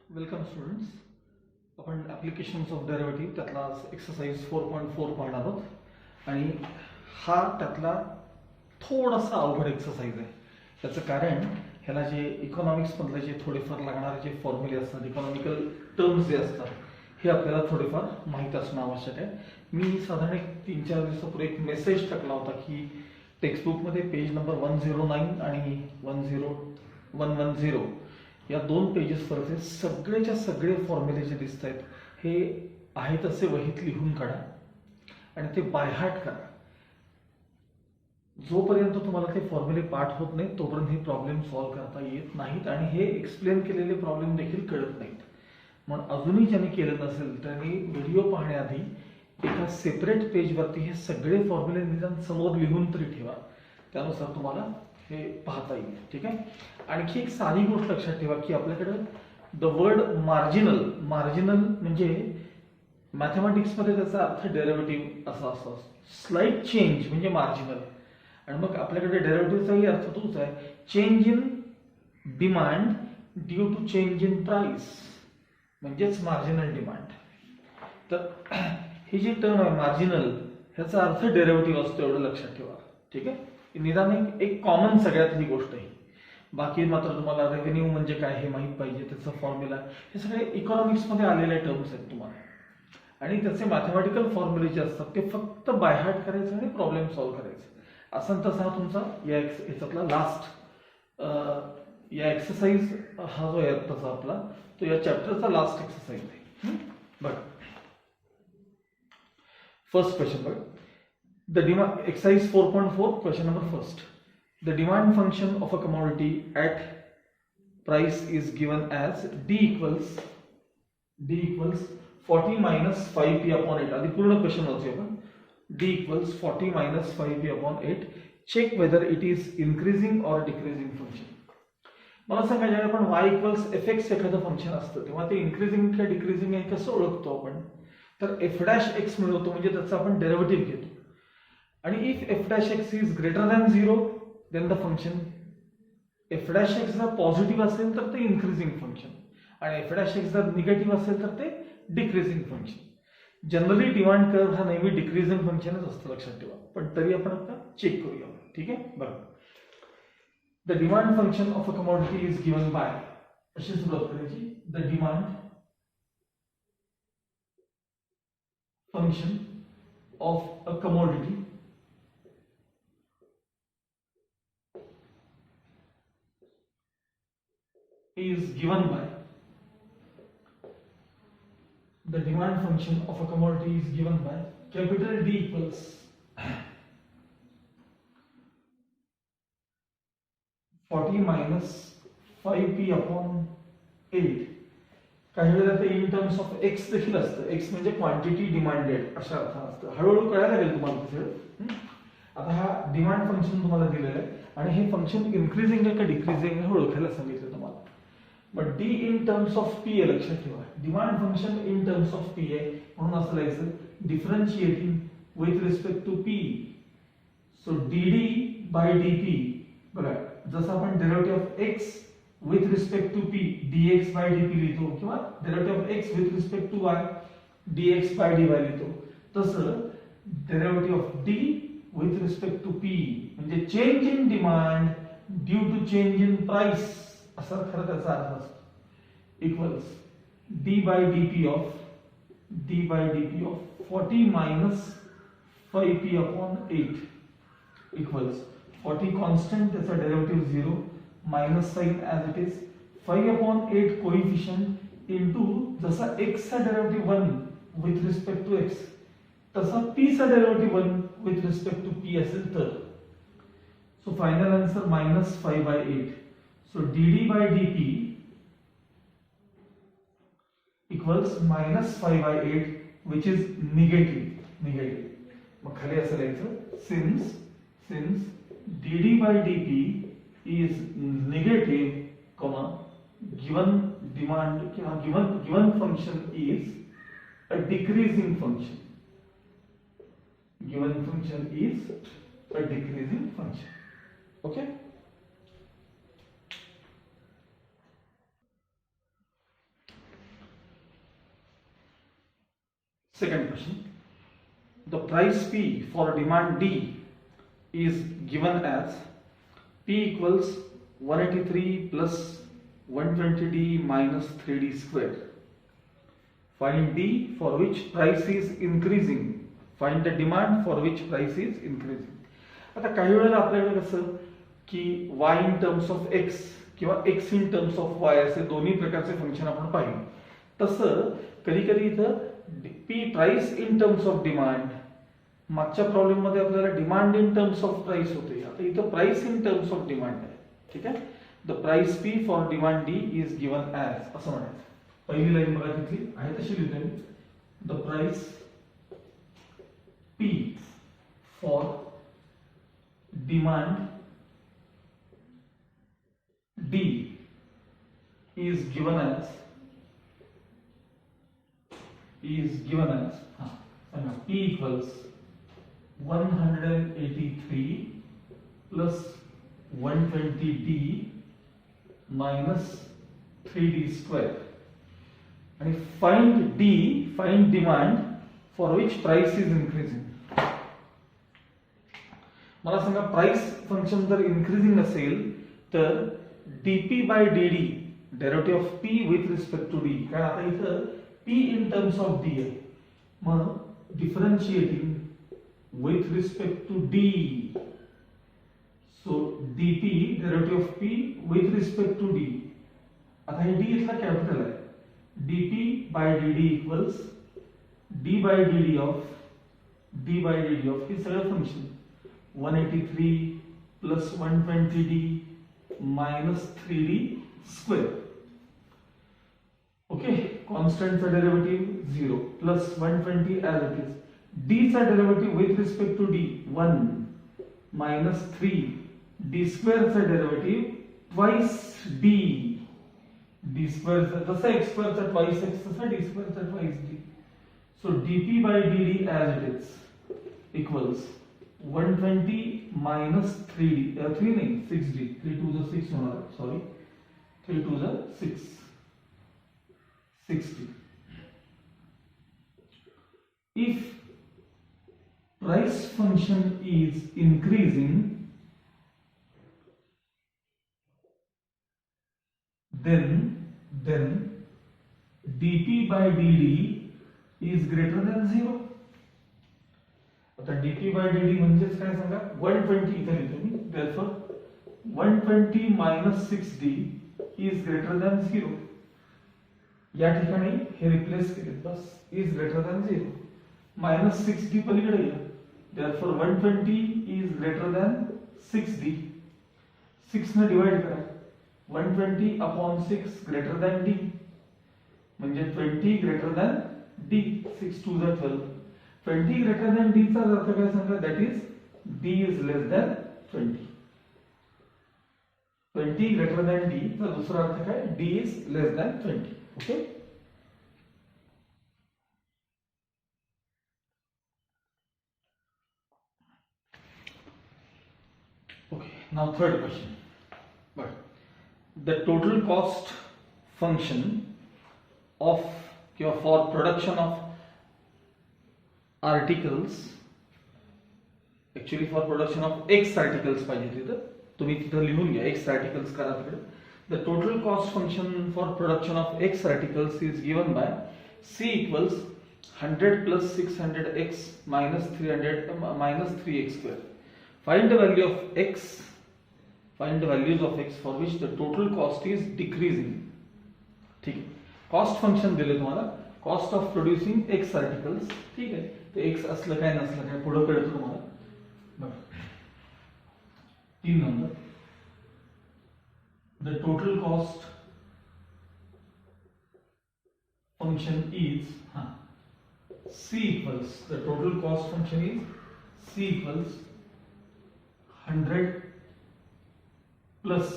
Welcome students. आपण applications of derivative त्यातला exercise 4.4 पाहणार आहोत आणि हा त्यातला थोडासा अवघड एक्सरसाइज आहे. त्याचं कारण ह्याला जे इकॉनॉमिक्समधले जे थोडेफार लागणारे जे फॉर्म्युले असतात, इकॉनॉमिकल टर्म्स जे असतात, हे आपल्याला थोडेफार माहीत असणं आवश्यक आहे. मी साधारण 3-4 दिवसापूर्वी एक मेसेज टाकला होता की टेक्स्टबुकमध्ये पेज नंबर 109 आणि 110 या 2 पेजेसवरचे सगळेच्या सगळे फॉर्म्युले जे दिसत आहेत हे आहे तसे वहीत लिहून काढा आणि ते बायहार्ट करा. जोपर्यंत तुम्हाला ते फॉर्म्युले पाठ होत नाही तोपर्यंत हे प्रॉब्लेम सॉल्व्ह करता येत नाहीत आणि हे एक्सप्लेन केलेले प्रॉब्लेम देखील कळत नाहीत. म्हणून अजूनही ज्यांनी केलं नसेल त्यांनी व्हिडिओ पाहण्याआधी एका सेपरेट पेजवरती हे सगळे फॉर्म्युले निदान समोर लिहून तरी ठेवा. त्यानुसार तुम्हाला हे पाहता येईल. ठीक आहे. आणखी एक साधी गोष्ट लक्षात ठेवा की आपल्याकडे द वर्ड मार्जिनल म्हणजे मॅथमॅटिक्समध्ये त्याचा अर्थ डेरिव्हेटिव्ह असा असतो. स्लाइट चेंज म्हणजे मार्जिनल आणि मग आपल्याकडे डेरिव्हेटिव्हचाही अर्थ तोच आहे, change in demand due to change in price म्हणजेच मार्जिनल डिमांड. तर ही जी टर्म आहे मार्जिनल ह्याचा अर्थ डेरिव्हेटिव्ह असतो एवढं लक्षात ठेवा. ठीक आहे. निदान एक कॉमन सगळ्यातली गोष्ट आहे. बाकी मात्र तुम्हाला रेव्हेन्यू म्हणजे काय हे माहीत पाहिजे, त्याचा फॉर्म्युला, हे सगळे इकॉनॉमिक्समध्ये आलेले टर्म्स आहेत तुम्हाला आणि त्याचे मॅथमॅटिकल फॉर्म्युले जे असतात ते फक्त बायहार्ट करायचे आणि प्रॉब्लेम सॉल्व्ह करायचे. असं तसा हा तुमचा याच्यातला लास्ट या एक्सरसाइज हा जो आहे तसा आपला तो या चॅप्टरचा लास्ट एक्सरसाइज आहे. बघा फर्स्ट क्वेश्चन बघा. The demand exercise 4.4 question number first. The demand function of a commodity at price is given as d equals 40 minus 5p upon 8. आधी पूर्ण क्वेश्चन वाचूया आपण. d equals 40 minus 5p upon 8. Check whether it is increasing or decreasing function. मला सांगा जेव्हा आपण y equals fx एखादं function असतं तेव्हा ते इन्क्रीजिंग किंवा डिक्रीजिंग आहे कसं ओळखतो आपण? तर f dash x मिळवतो म्हणजे त्याचा आपण डेरिव्हेटिव्ह घेतो आणि if f dash x is greater than 0 then the function f dash x जर पॉझिटिव्ह असेल तर ते इन्क्रीजिंग फंक्शन आणि f dash x जर निगेटिव्ह असेल तर ते decreasing function. Generally demand curve हा नेहमी डिक्रीजिंग फंक्शनच असतं लक्षात ठेवा, पण तरी आपण आता चेक करूया. ठीक आहे. बघा the demand function of a commodity is given bye अशी सुरुवात करायची. The demand function of a commodity is given by the demand function of a commodity is given by capital D equals 40 minus 5p upon 8. काही वेळेला ते in terms of x देखील असतं. x म्हणजे quantity demanded अशा अर्थ असतं. हळूहळू कळायला लागेल तुम्हाला तिथे. आता हा डिमांड फंक्शन तुम्हाला दिलेलं आहे आणि हे फंक्शन इन्क्रीजिंग आहे का डिक्रीजिंग आहे ओळखायला सांगितलं तुम्हाला. But D in terms of P आहे लक्षात ठेवा. Demand function in terms of P आहे म्हणून असं लिहायचं differentiating with respect to P. So D D by D P. बघा जसं आपण derivative of X with respect to P dx by dt लिहितो किंवा derivative of x with respect to y dx by dy लिहितो, तसं derivative of d with respect to p म्हणजे change in demand due to change in price असा खरं त्याचा अर्थ असतो. Equals d by dp of 40 minus 5p upon 8 equals 40 constant त्याचा derivative 0 minus sign as it is 5 upon 8 coefficient into जसा x चा derivative 1 with respect to x तसा p चा derivative 1 with respect to p असेल तर. So final answer minus 5 by 8. So dd by dp equals minus 5 by 8 which is negative. मग खाली असं लिहायचं since dd by dp is negative, given demand किंवा given function is a decreasing function. Given function is a decreasing function. Okay. Second question, the price P for demand D is given as P equals 183 plus 120D minus 3D square. Find D for which price is increasing. Find the demand for which price is increasing. आता काही वेळेला आपल्याकडे कसं की y in terms of x किंवा x in terms of y असे दोन्ही प्रकारचे फंक्शन आपण पाहिले. तसं कधी कधी इथं P price in terms of demand, मागच्या प्रॉब्लेम मध्ये आपल्याला demand in terms of price होते, आता इथं price in terms of demand आहे. ठीक आहे, the price P for demand D is given as असं म्हणायचं. पहिली लाईन बघा तिथली आहे तशी लिहितो मी. The price P for demand D is given as P equals 183 plus 120D minus 3D square. And find demand for which price is increasing. मला सांगा प्राइस फंक्शन जर इन्क्रीजिंग असेल तर dp by dd derivative of p with respect to d, कारण आता इथं p in terms of d आहे, मग differentiating with respect to d, so dp derivative of p with respect to d. आता हे d इथला कॅपिटल आहे, dp by dd equals d by dd of हे सगळं function 183 plus 120d minus 3d square. Okay, constant चा derivative 0 plus 120 as it is. d चा derivative with respect to d 1 minus 3 d square चा derivative twice d, d square चा जसा x square चा twice x तसा d square चा twice d. So dp by dd as it is equals 120 minus 3d 3 नहीं 6d, 3 to the 6 होना है, sorry 3 to the 6 60. If price function is increasing, then dp by dd is greater than 0. आता dp by dd म्हणजेच काय सांगा, 120 इथे लिहितो मी, therefore 120 minus 6d is greater than 0. या ठिकाणी हे रिप्लेस केले, बस is greater than 0. minus 6d पलीकडे या, therefore 120 is greater than 6d. 6 ने डिवाइड करा, 120 upon 6 greater than d, म्हणजे 20 greater than d, 6 to the 12. 20 greater than d चा अर्थ काय सांगा, that is d is less than 20. 20 greater than d चा दूसरा अर्थ काय, d is less than 20. Okay, okay, now third question. But the total cost function of for production of articles, actually for production of x articles पाहिजे तिथं, तुम्ही तिथं लिहून घ्या x articles करा तिकडे. The total cost function for production of x articles is given by c equals 100 plus 600x minus 300 minus 3x square. Find the value of x, find the values of x for which the total cost is decreasing. ठीक है, cost function दिले तुम्हाला, cost of producing x articles. ठीक आहे, ते x असलं काय नसलं काय पुढे कळतं तुम्हाला. बघा 3 number, the total cost function is c equals, the total cost function is c equals 100 plus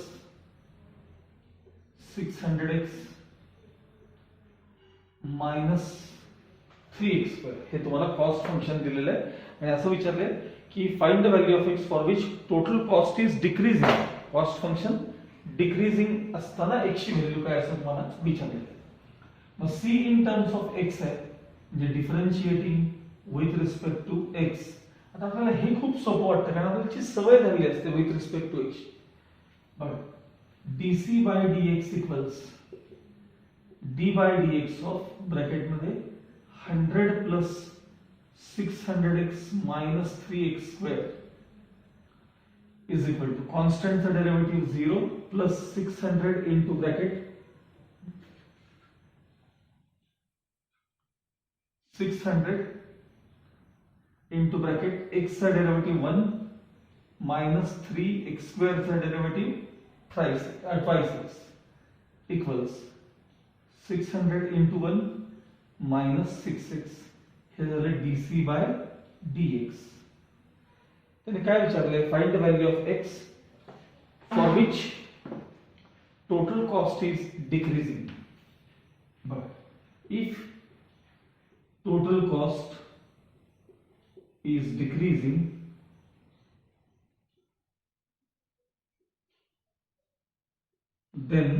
600x minus 3x square. हे तुम्हाला कॉस्ट फंक्शन दिलेलं आहे आणि असं विचारलंय की find the value of x for which total cost is decreasing. Cost function decreasing असताना x ची व्हॅल्यू काय असं तुम्हाला विचारलेलं आहे. मग c in terms of x आहे, म्हणजे differentiating with respect to X. आता आपल्याला हे खूप सोपं वाटतं कारण आपल्याची सवय झालेली असते विथ रिस्पेक्ट टू एक्स. बघा DC by DX equals D by DX of bracket मध्ये 100 plus 600x minus 3x square is equal to constant चा derivative 0 plus 600 into bracket 600 into bracket x चा derivative 1 minus 3x square चा derivative twice x equals 600 into 1 minus 6x. हे झालं dc by dx. त्याने काय विचारले find the value of x for which total cost is decreasing. बघा if total cost is decreasing then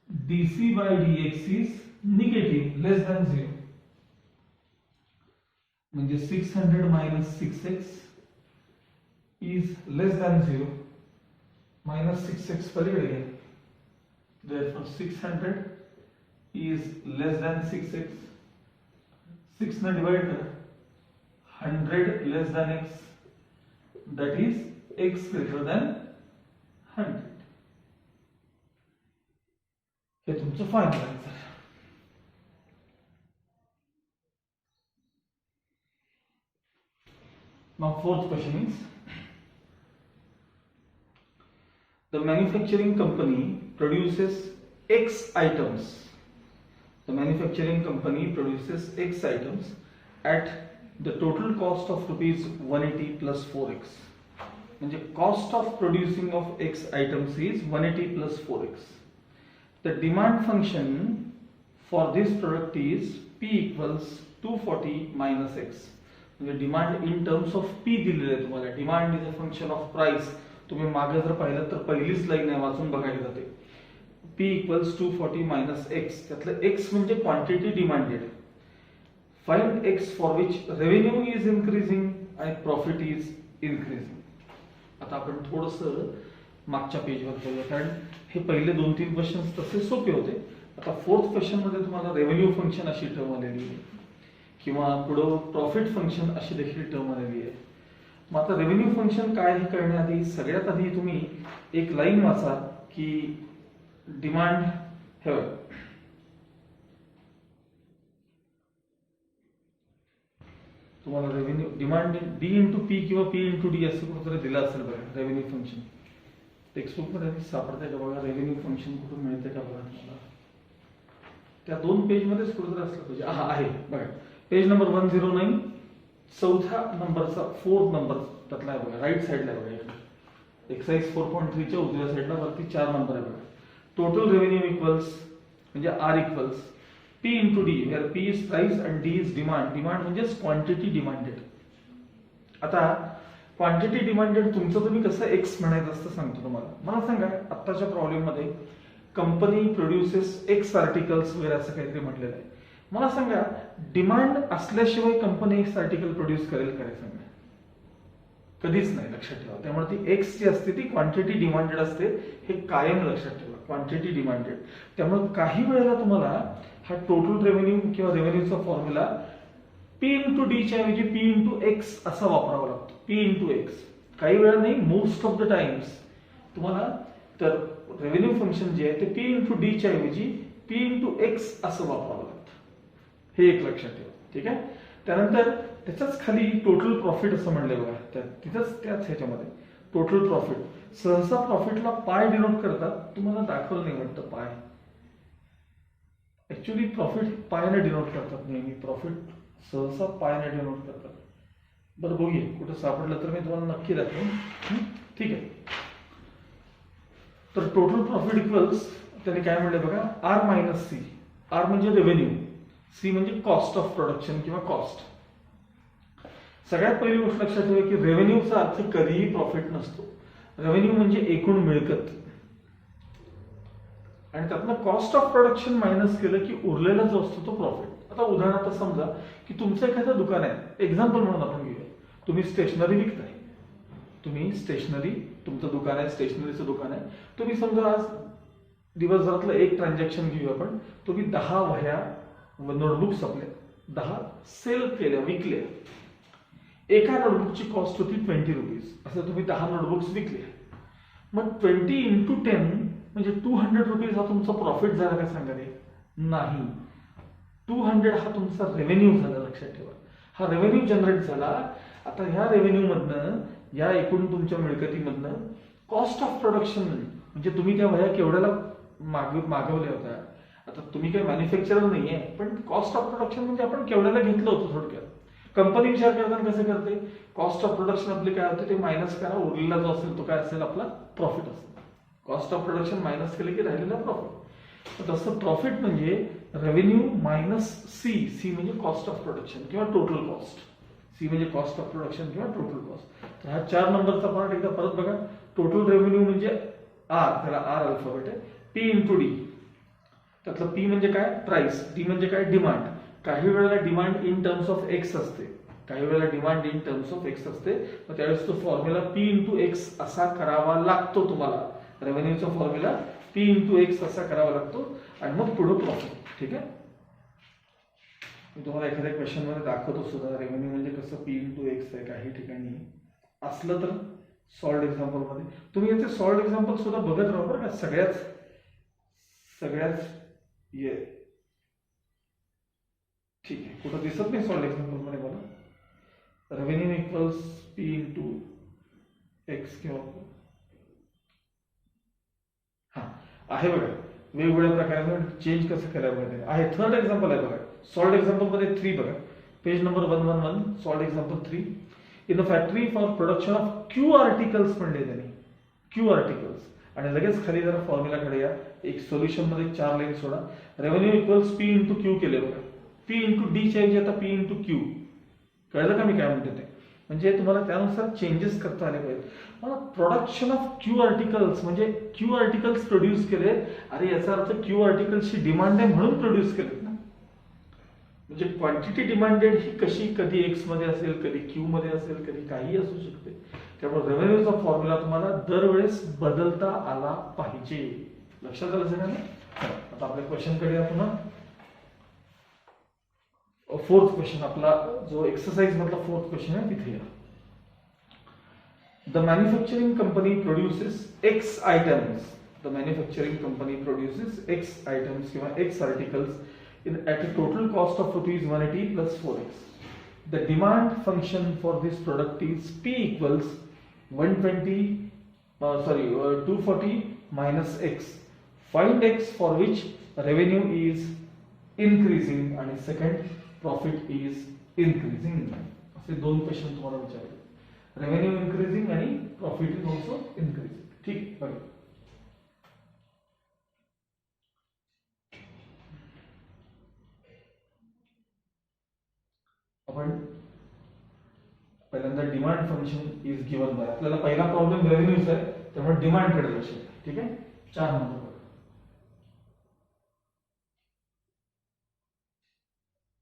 dc by dx is negative less than 0. म्हणजे 600 minus 6x is less than 0 minus 6x पलीकडे घ्या. Therefore 600 is less than 6x. 6 ने divide करा 100 less than x, that is x greater than 100. हे तुमचं final answer. Now fourth question is, the manufacturing company produces X items. The manufacturing company produces X items at the total cost of rupees 180 plus 4x. म्हणजे cost of producing of X items is 180 plus 4x. The demand function for this product is P equals 240 minus X. म्हणजे demand in terms of P दिलेले आहे तुम्हाला. Demand is a function of price. तुम्ही मागे जर पाहिलं तर पहिलीच लाईन आहे वाचून बघायला जाते. P equals 240 minus x. त्यातलं एक्स म्हणजे quantity demanded. Find x for which revenue is increasing आणि प्रॉफिट इज इन्क्रीजिंग. आता आपण थोडंसं मागच्या पेजवर जाऊया कारण हे पहिले 2-3 क्वेश्चन तसे सोपे होते. आता फोर्थ क्वेश्चन मध्ये तुम्हाला रेव्हेन्यू फंक्शन अशी टर्म आलेली आहे किंवा पुढं प्रॉफिट फंक्शन अशी देखील टर्म आलेली आहे. मग आता रेव्हेन्यू फंक्शन काय हे करण्याआधी सगळ्यात आधी तुम्ही एक लाईन वाचा की डिमांड हे तुम्हाला revenue demand D into P किंवा पी इंटू डी असं कुठेतरी दिलं असेल बघा रेव्हेन्यू फंक्शन. टेक्स्टबुक मध्ये सापडतंय का बघा रेव्हेन्यू फंक्शन कुठून मिळते का बघा तुम्हाला. त्या 2 पेज मध्येच कुठेतरी असलं पाहिजे. हा आहे बघा पेज नंबर 109 चौथ्या नंबरचा 4th नंबर त्यातला आहे बघा राईट साइडला आहे बघा. एक्सरसाइज 4.3 च्या उजव्या साइडला वरती 4 नंबर आहे बघा. टोटल रेव्हेन्यू इक्वल्स म्हणजे R equals P into D where P is price and D is demand. Demand म्हणजे क्वांटिटी डिमांडेड. आता क्वांटिटी डिमांडेड तुमचं तुम्ही कसं एक्स म्हणायचं असतं सांगतो तुम्हाला. मला सांगा आत्ताच्या प्रॉब्लेम मध्ये कंपनी प्रोड्युसेस एक्स आर्टिकल्स वगैरे असं काहीतरी म्हटलेलं आहे. मला सांगा डिमांड असल्याशिवाय कंपनी एक्स आर्टिकल प्रोड्यूस करेल काय सांगा. कधीच नाही. लक्षात ठेवा. त्यामुळे ती एक्स जी असते ती क्वांटिटी डिमांडेड असते हे कायम लक्षात ठेवा. Quantity demanded. त्यामुळे काही वेळेला तुम्हाला हा टोटल रेव्हेन्यू किंवा रेव्हेन्यूचा फॉर्म्युला पी इंटू डी च्या ऐवजी पी इंटू एक्स असा वापरावा लागतो. पी इंटू एक्स काही वेळा नाही मोस्ट ऑफ द टाइम्स तुम्हाला तर रेव्हेन्यू फंक्शन जे आहे ते पी इंटू डी च्या ऐवजी पी इंटू एक्स असं वापरावं लागतं. हे एक लक्षात ठेवा. ठीक आहे. त्यानंतर त्याच्याच खाली टोटल प्रॉफिट असं म्हणलंय बघा. तिथंच त्याच ह्याच्यामध्ये टोटल प्रॉफिट सहसा प्रॉफिटला पाय डिनोट करतात. तुम्हाला दाखवलं नाही वाटतं पाय. ऍक्च्युअली प्रॉफिट पायने डिनोट करतात नेहमी. प्रॉफिट सहसा पायने डिनोट करतात. बरं बघूया कुठं सापडलं तर मी तुम्हाला नक्की दाखवेन. ठीक आहे. तर टोटल प्रॉफिट इक्वल्स त्याने काय म्हणले बघा आर मायनस सी. आर म्हणजे रेव्हेन्यू, सी म्हणजे कॉस्ट ऑफ प्रोडक्शन किंवा कॉस्ट. सगळ्यात पहिली गोष्ट लक्षात ठेवा की रेव्हेन्यूचा अर्थ कधीही प्रॉफिट नसतो. रेव्हेन्यू म्हणजे एकूण मिळकत आणि त्यातनं कॉस्ट ऑफ प्रोडक्शन मायनस केलं की उरलेला जो असतो तो प्रॉफिट. आता उदाहरणार्थ समजा की तुमचं एखादं दुकान आहे, एक्झाम्पल म्हणून आपण घेऊया, तुम्ही स्टेशनरी विकताय, तुम्ही स्टेशनरी, तुमचं दुकान आहे, स्टेशनरीचं दुकान आहे, तुम्ही समजा आज दिवसभरातलं एक ट्रान्झॅक्शन घेऊया आपण, तुम्ही 10 वह्या व नोटबुक्स आपल्या 10 सेल केल्या, विकल्या. एका नोटबुकची कॉस्ट होती 20 रुपीज, असं तुम्ही 10 नोटबुक्स विकले. मग 20 into 10 म्हणजे 200 रुपीज हा तुमचा प्रॉफिट झाला का सांगा रे? नाही. 200 हा तुमचा रेव्हेन्यू झाला, लक्षात ठेवा. हा रेव्हेन्यू जनरेट झाला. आता ह्या रेव्हेन्यू मधनं, या एकूण तुमच्या मिळकतीमधनं कॉस्ट ऑफ प्रोडक्शन म्हणजे तुम्ही त्या वह्या केवढ्याला मागवल्या होत्या. आता तुम्ही काही मॅन्युफॅक्चरर नाहीये, पण कॉस्ट ऑफ प्रोडक्शन म्हणजे आपण केवढ्याला घेतलं होतं. थोडक्यात कंपनी विचार करताना कसं करते, कॉस्ट ऑफ प्रोडक्शन आपली काय होते ते मायनस करा, उरलेला जो असेल तो काय असेल आपला प्रॉफिट असेल. कॉस्ट ऑफ प्रोडक्शन मायनस केले की राहिलेला प्रॉफिट. तसं प्रॉफिट म्हणजे रेव्हेन्यू मायनस सी. सी म्हणजे कॉस्ट ऑफ प्रोडक्शन किंवा टोटल कॉस्ट. सी म्हणजे कॉस्ट ऑफ प्रोडक्शन किंवा टोटल कॉस्ट. तर हा 4 नंबरचा पार्ट एकदा परत बघा. टोटल रेव्हेन्यू म्हणजे आर, त्याला आर अल्फाबेट आहे. पी इंटू डी, त्यातलं पी म्हणजे काय, प्राइस. डी म्हणजे काय, डिमांड. काही वेळेला demand in terms of x असते, काही वेळेला demand in terms of x असते. मग त्यावेळेस तो फॉर्म्युला पी इंटू एक्स असा करावा लागतो तुम्हाला. रेव्हेन्यूचा फॉर्म्युला पी इंटू एक्स असा करावा लागतो आणि मग पुढे प्रॉफिट. ठीक आहे. मी तुम्हाला एखाद्या क्वेश्चन मध्ये दाखवतो सुद्धा, रेव्हेन्यू म्हणजे कसं पी इंटू एक्स आहे. काही ठिकाणी असलं तर सॉल्ड एक्झाम्पल मध्ये तुम्ही याचे सॉल्ड एक्झाम्पल सुद्धा बघत राहा बरं का. सगळ्याच ये ठीक आहे. कुठं दिसत नाही सॉल्ड एक्झाम्पल मध्ये मला. Revenue equals P into x किंवा हा आहे बघा. वेगवेगळ्या प्रकारे चेंज कसं करायला पाहिजे आहे. थर्ड एक्झाम्पल आहे बघा. सॉल्ड एक्झाम्पल मध्ये 3 बघा, page number 111. Solved example 3. In a factory for production of Q articles म्हणले त्यांनी, क्यू आर्टिकल्स. आणि लगेच खाली जरा फॉर्म्युलाकडे या. एक सोल्युशन मध्ये 4 लाईन सोडा. Revenue equals P into Q केले बघा. पी इंटू डी च्या ऐवजी आता पी इंटू क्यू. कळलं का मी काय म्हणते ते? म्हणजे तुम्हाला त्यानुसार चेंजेस करता आले पाहिजेत. मला प्रोडक्शन ऑफ क्यू आर्टिकल्स म्हणजे क्यू आर्टिकल्स प्रोड्यूस केले. अरे याचा अर्थ क्यू आर्टिकल्सची डिमांड आहे म्हणून प्रोड्यूस केले ना. म्हणजे क्वांटिटी डिमांडेड ही कशी, कधी एक्स मध्ये असेल, कधी क्यू मध्ये असेल, कधी काही असू शकते. त्यामुळे रेव्हेन्यूचा फॉर्म्युला तुम्हाला दरवेळेस बदलता आला पाहिजे. लक्षात आलं सगळ्यांना? आता आपल्या क्वेश्चन कडे पुन्हा. फोर्थ क्वेश्चन आपला जो एक्सरसाइज मधला फोर्थ क्वेश्चन आहे तिथे या. The manufacturing company produces X items. The manufacturing company produces X items किंवा X articles at a total cost of rupees 180 plus 4x. The demand function for this product is P equals 240 minus x. Find x for which revenue is increasing and second profit is increasing. असे 2 question तुम्हाला विचारले. Revenue increasing आणि profit is also increasing. ठीक बघा. आपण पहिल्यांदा demand function is given bye. आपल्याला पहिला प्रॉब्लेम रेव्हेन्यूचा आहे, त्यामुळे डिमांड कडे लक्ष द्या. ठीक आहे. 4 number.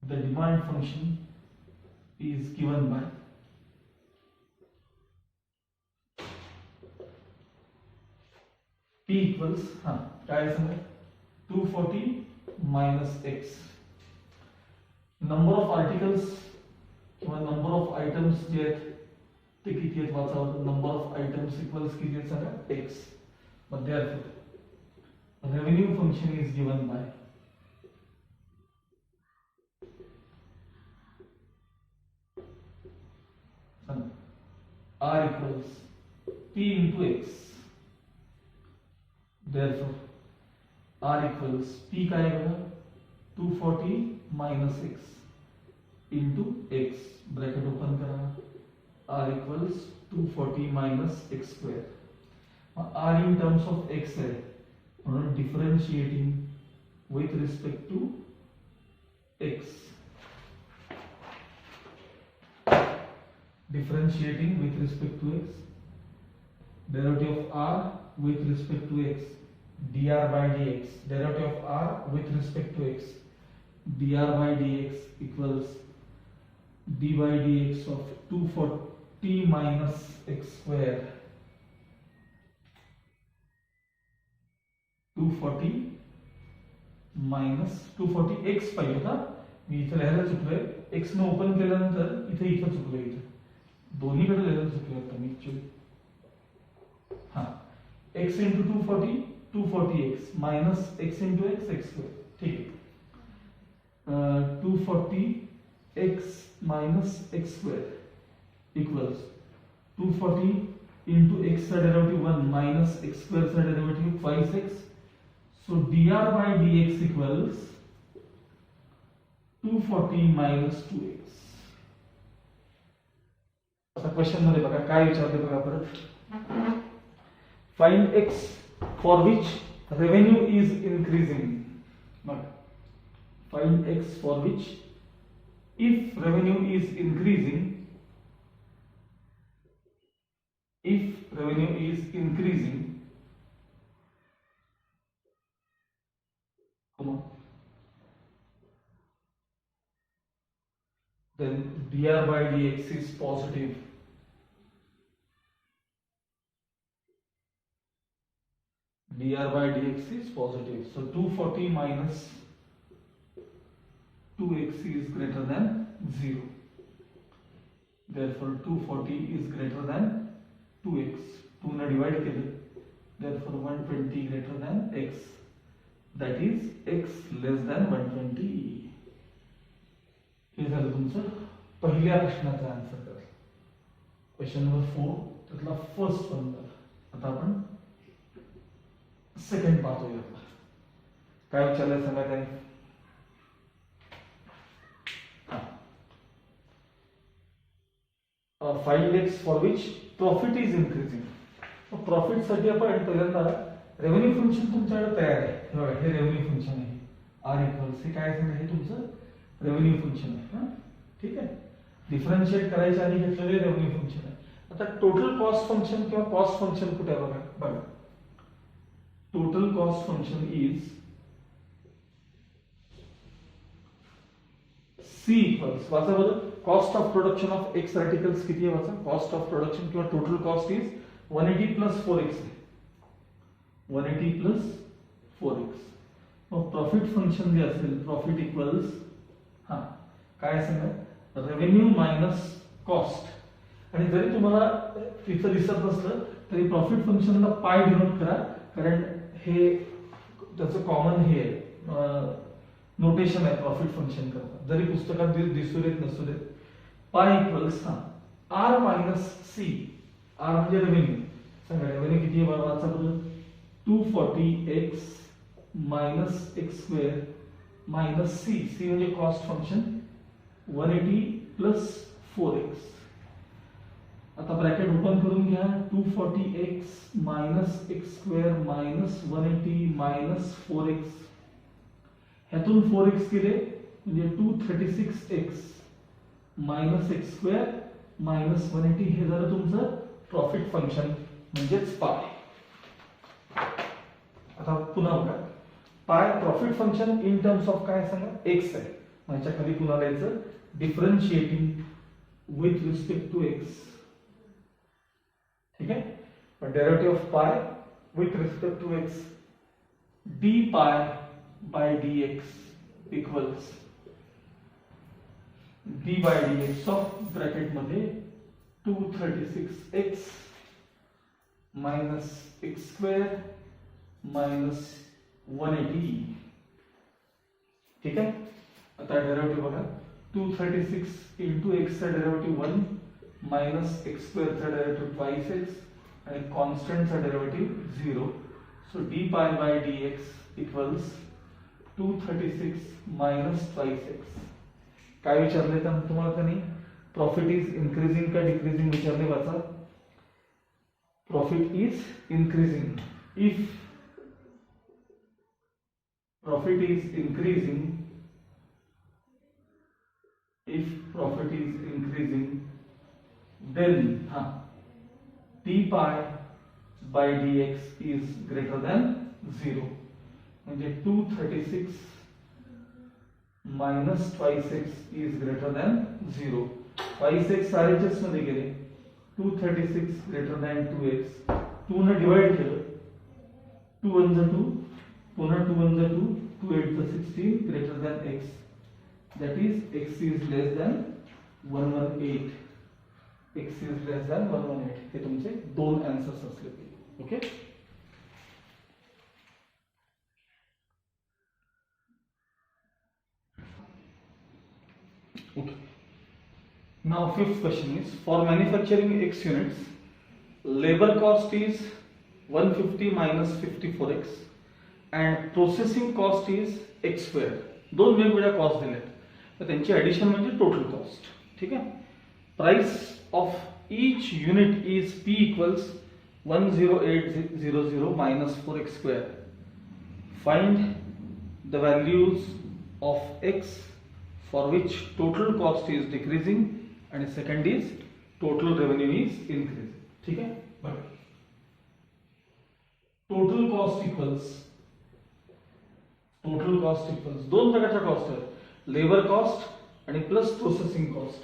The demand function is given by P equals काय सांगा 240 minus x. Number of articles किंवा नंबर ऑफ आयटम्स जे आहेत ते किती आहेत वाचावं. नंबर ऑफ आयटम्स इक्वल्स किती आहेत सांगा एक्स. मध्ये revenue function is given by R equals P into X. therefore r equals p काय आहे बघा 240 minus X into X. Bracket open करा. r equals 240 minus X square. r in terms of x आहे म्हणून differentiating with respect to x. Differentiating with respect to x. Derivative of r with respect to x dr by dx. Derivative of r with respect to x dr by dx equals d by dx of 240 minus x square 240 minus 240 x पाहिजे होता मी इथे लिहायला चुकलोय x ने open केल्यानंतर इथे इथे चुकलोय इथे दोन्हीकडे लिहायला चुकलोय आता मी ऍक्च्युअली हा x into 240 240x minus x into x x square ठीक है 240x minus x square equals 240 into x का डेरिवेटिव 1 minus x square का derivative 5x so dr by dx equals 240 minus 2x आता क्वेश्चन मध्ये बघा काय विचारते बघा परत find x for which revenue is increasing but find x for which if revenue is increasing come on then dr by dx is positive dr by dx is positive so 240 minus 2x is greater than 0 therefore 240 is greater than 2x 2 ने divide केले therefore 120 greater than x that is x less than 120 हे झालं तुमचं पहिल्या प्रश्नाचा answer करा question number 4 त्यातला first one आता आपण सेकंड पाहतोय काय विचारलंय सांगा त्यांनी find x for which profit is increasing profit साठी आपण पहिल्यांदा रेव्हेन्यू फंक्शन तुमच्याकडे तयार आहे हे बघा हे रेव्हेन्यू फंक्शन आहे आर इक्वल्स हे काय सांगा हे तुमचं रेव्हेन्यू फंक्शन आहे ठीक आहे डिफरन्शिएट करायच्या आधी घेतलेले रेव्हेन्यू फंक्शन आहे आता टोटल कॉस्ट फंक्शन किंवा कॉस्ट फंक्शन कुठे आहे बघा total cost function is C equals वाचा बरं cost of production of x articles किती आहे वाचा कॉस्ट ऑफ प्रोडक्शन किंवा total cost is 180 plus 4x 180 plus 4x मग प्रॉफिट फंक्शन जे असेल प्रॉफिट इक्वल्स हा काय सांगा रेव्हेन्यू मायनस कॉस्ट आणि जरी तुम्हाला तिथं दिसत नसलं तरी प्रॉफिट फंक्शनला पाय डिनोट करा कारण हे त्याचं कॉमन हे नोटेशन आहे प्रॉफिट फंक्शन करता जरी पुस्तकात दिसू देत नसू देत पाय इक्वल्स हा आर मायनस सी आर म्हणजे रेव्हेन्यू सांगा रेव्हेन्यू किती आहे वाचा बरं 240x minus X square minus C C म्हणजे कॉस्ट फंक्शन 180 प्लस 4x आता ब्रॅकेट ओपन करून घ्या 240x minus X square minus 180 minus 4x ह्यातून 4x गेले म्हणजे 236x minus X square minus 180 हे झालं तुमचं प्रॉफिट फंक्शन म्हणजेच पाय आता पुन्हा बघा pi profit function in terms of काय सांगा x आहे माझ्या खाली पुन्हा द्यायचं differentiating with respect to x ठीक आहे पण derivative of pi with respect to x d पाय by dx equals d by dx of bracket मध्ये 236x minus x square minus 180 ठीक आहे आता डेरिवेटिव बघा 236 into x चा डेरिवेटिव 1 minus x square चा डेरिवेटिव 2x आणि कॉन्स्टंट चा derivative 0 so d pi by dx equals 236 minus 2x काय विचारले तुम्हाला त्यांनी प्रॉफिट इज इन्क्रीजिंग का डिक्रीजिंग विचारले वाचा profit is increasing if profit is increasing then d pi by dx is greater than 0 म्हणजे 236 minus twice x is greater than 0. Twice x RHS मध्ये गेले 236 ग्रेटर देन 2x. 2 ने divide केलं 2 1 जा 2 पुन्हा 2 1 जा 2 2 8 जा 16 greater than x. That is x is less than 118. x is less than 118. हे तुमचे दोन आन्सर्स असले पाहिजे. Okay. Okay. Now fifth question is, for manufacturing x units, labor cost is 150 minus 54x and processing cost is x square. दोन वेगवेगळ्या cost दिलेत, तर त्यांची ऍडिशन म्हणजे टोटल कॉस्ट. ठीक आहे. Price of each unit is p equals 10800 minus 4x square. Find the values of x for which total cost is decreasing and second is total revenue is increasing. ठीक है. बघा, total cost equals दोन प्रकारच्या cost आहेत, labour cost आणि plus processing cost.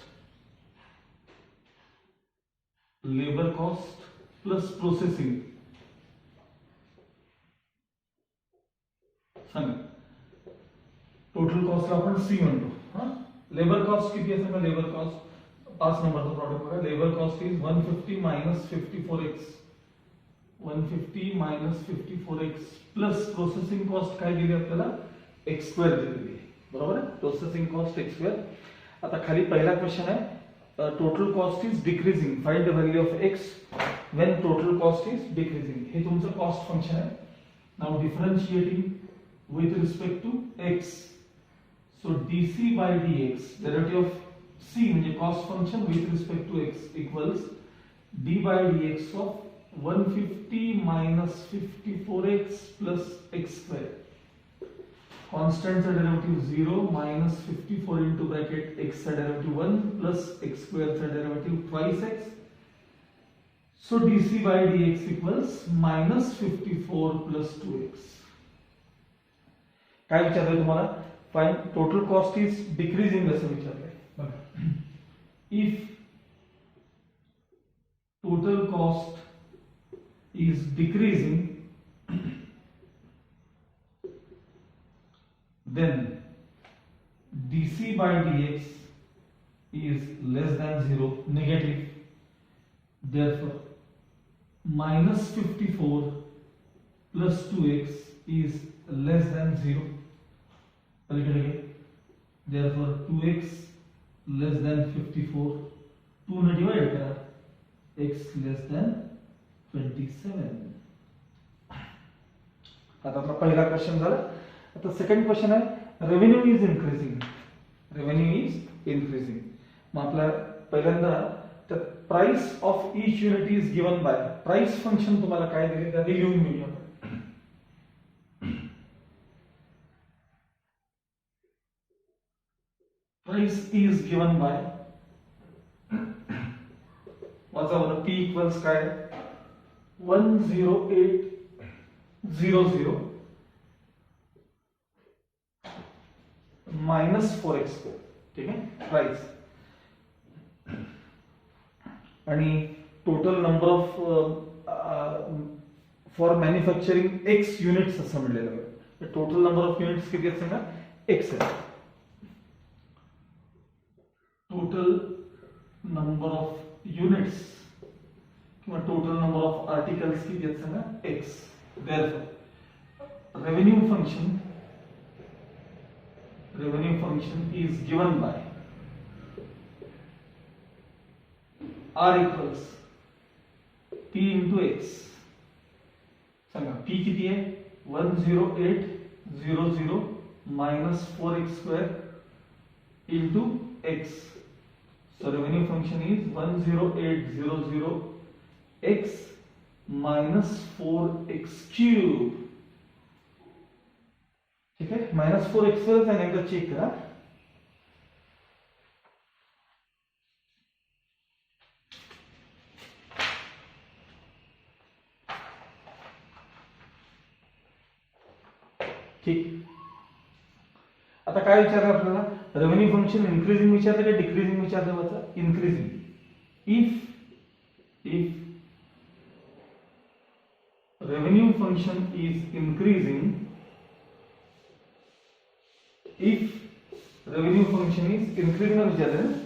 Labour cost plus processing. सांगा, total कॉस्टला आपण C म्हणतो. लेबर कॉस्ट किती आहे? लेबर कॉस्ट 5 नंबरचा प्रॉडक्ट बघा. Labour cost is 150 minus 54x. 150 minus 54x plus processing cost काय दिली आपल्याला? x स्क्वेअर दिलेली आहे. बरोबर आहे. Processing cost x square. आता खाली पहिला क्वेश्चन आहे, total cost is decreasing. Find the value of x when total cost is decreasing. हे तुमचं कॉस्ट फंक्शन आहे. Now differentiating with respect to x. So dc by dx, derivative of c म्हणजे cost function with respect to x equals d by dx of 150 minus 54x plus x square. Constant चा derivative 0 minus 54 into bracket x चा derivative 1 plus x square चा derivative twice x. So dc by dx equals minus 54 plus 2x. काय विचारलंय तुम्हाला? Find total cost is decreasing असं विचारलंय. If total cost is decreasing, then dc by dx is less than 0, negative. Therefore, minus 54 plus 2x is less than 0. Therefore 2x less than 54. 2 ने divide करा, x less than 27. आता आपला पहिला question झाला. आता second question आहे, revenue is increasing. मग आपला पहिल्यांदा तर price of each unit is given bye. Price function तुम्हाला काय दिले ते लिहून घेऊया. Price is given by वजा p equals काय 10800 minus 4x square. ठीक है. प्राइस आणि total number of for manufacturing x units असं म्हणलेलं आहे. टोटल नंबर ऑफ युनिट्स किती आहेत सांगा? x आहे. टोटल नंबर ऑफ युनिट्स किंवा टोटल नंबर ऑफ आर्टिकल्स किती आहेत सांगा? x. Therefore, revenue function is given by r equals p into x. सांगा p किती आहे? 10800 minus 4x square into x. So revenue function is 10800x minus 4x cube. ठीक है. Minus 4x square आणि एकदा चेक करा. ठीक. आता काय विचारलं आपल्याला, रेव्हेन्यू फंक्शन इन्क्रीजिंग विचारलं का डिक्रीजिंग विचारलं होतं? Increasing. If revenue function is increasing, if revenue function is increasing or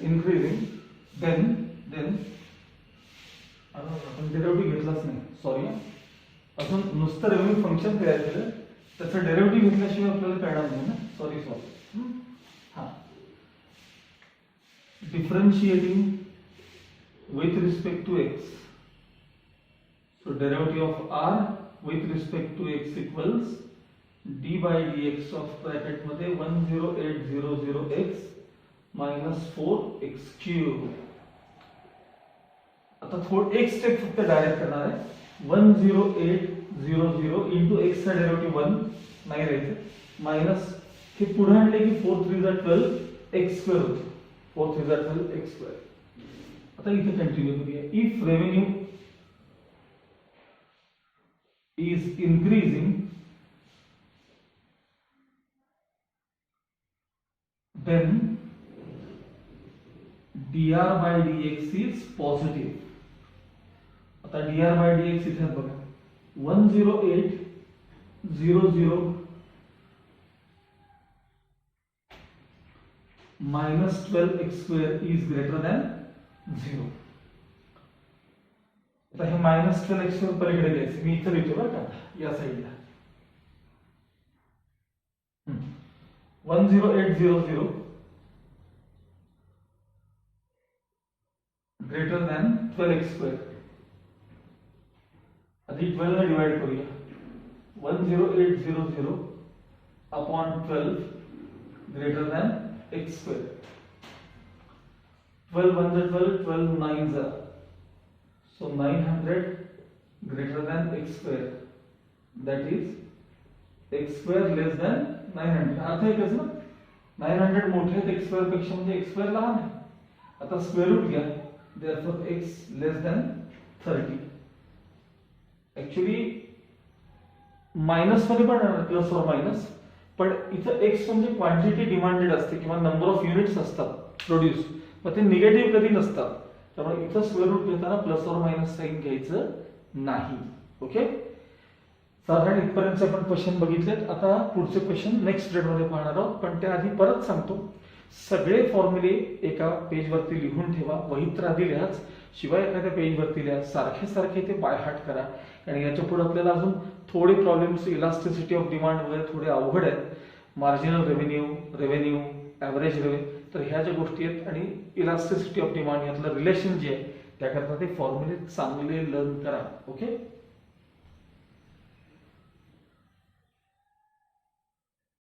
increasing, then आपण डेरिव्हेटिव्ह घेतलाच नाही, सॉरी. अजून नुसतं रेव्हेन्यू फंक्शन तयार केलं, त्याचं डेरिव्हेटिव्ह घेतल्याशिवाय आपल्याला कळणार नाही ना, सॉरी. हा, differentiating with respect to x. So derivative of r with respect to x equals d by dx of bracket मध्ये 10800x minus 4x cube. आता थोडं एक स्टेप फक्त डायरेक्ट करणार आहे. 10800 into x चा डेरिव्हेटिव्ह 1 नाही राहायचं, मायनस हे पुढे आणले की 4 3 12 x स्क्वेअर होतो. 4 3 12 x स्क्वेअर. आता इथे कंटिन्यू करूया. If revenue is increasing, then dr by dx is positive. आता dr by dx इथे बघा, 10800 minus 12x square is greater than 0. आता हे मायनस 12x स्क्वेअर पलीकडे घ्यायचं. मी इथं लिहितो बरं का, या साईडला. 10800 ग्रेटर दॅन 12x स्क्वेअर. आधी 12 ने डिवाइड करूया. 10800 upon 12 greater than x square. 12 1 12, 12 9 जा. So 900 greater than x square, that is x square less than 900. अर्थ आहे कसं, 900 मोठे आहेत x square पेक्षा, म्हणजे x square लहान आहे. आता स्क्वेअर रूट घ्या, therefore x less than 30. Actually minus मध्ये पण प्लस और मायनस, पण इथं x म्हणजे क्वांटिटी डिमांडेड असते किंवा नंबर ऑफ युनिट्स असतात प्रोड्यूस, मग ते निगेटिव्ह कधी नसतात. त्यामुळे इथं स्क्वेअर रूट घेताना प्लस और मायनस साइन घ्यायचं नाही. ओके, साधारण इथपर्यंत आपण क्वेश्चन बघितलेत. आता पुढचे क्वेश्चन नेक्स्ट मध्ये पाहणार आहोत, पण त्याआधी परत सांगतो, सगळे फॉर्म्युले एका पेजवरती लिहून ठेवा, वहीत आधी लिहाच, शिवाय एखाद्या पेजवरती लिहा. सारखे सारखे ते बाय हार्ट करा, आणि याच्या पुढे आपल्याला अजून थोडे प्रॉब्लेम्स, इलास्टिसिटी ऑफ डिमांड वगैरे थोडे अवघड आहेत. मार्जिनल रेव्हेन्यू, ॲव्हरेज रेव्हेन्यू, तर ह्या ज्या गोष्टी आहेत आणि इलास्टिसिटी ऑफ डिमांड यातलं रिलेशन जे आहे, त्याकरता ते फॉर्म्युले चांगले लर्न करा. ओके.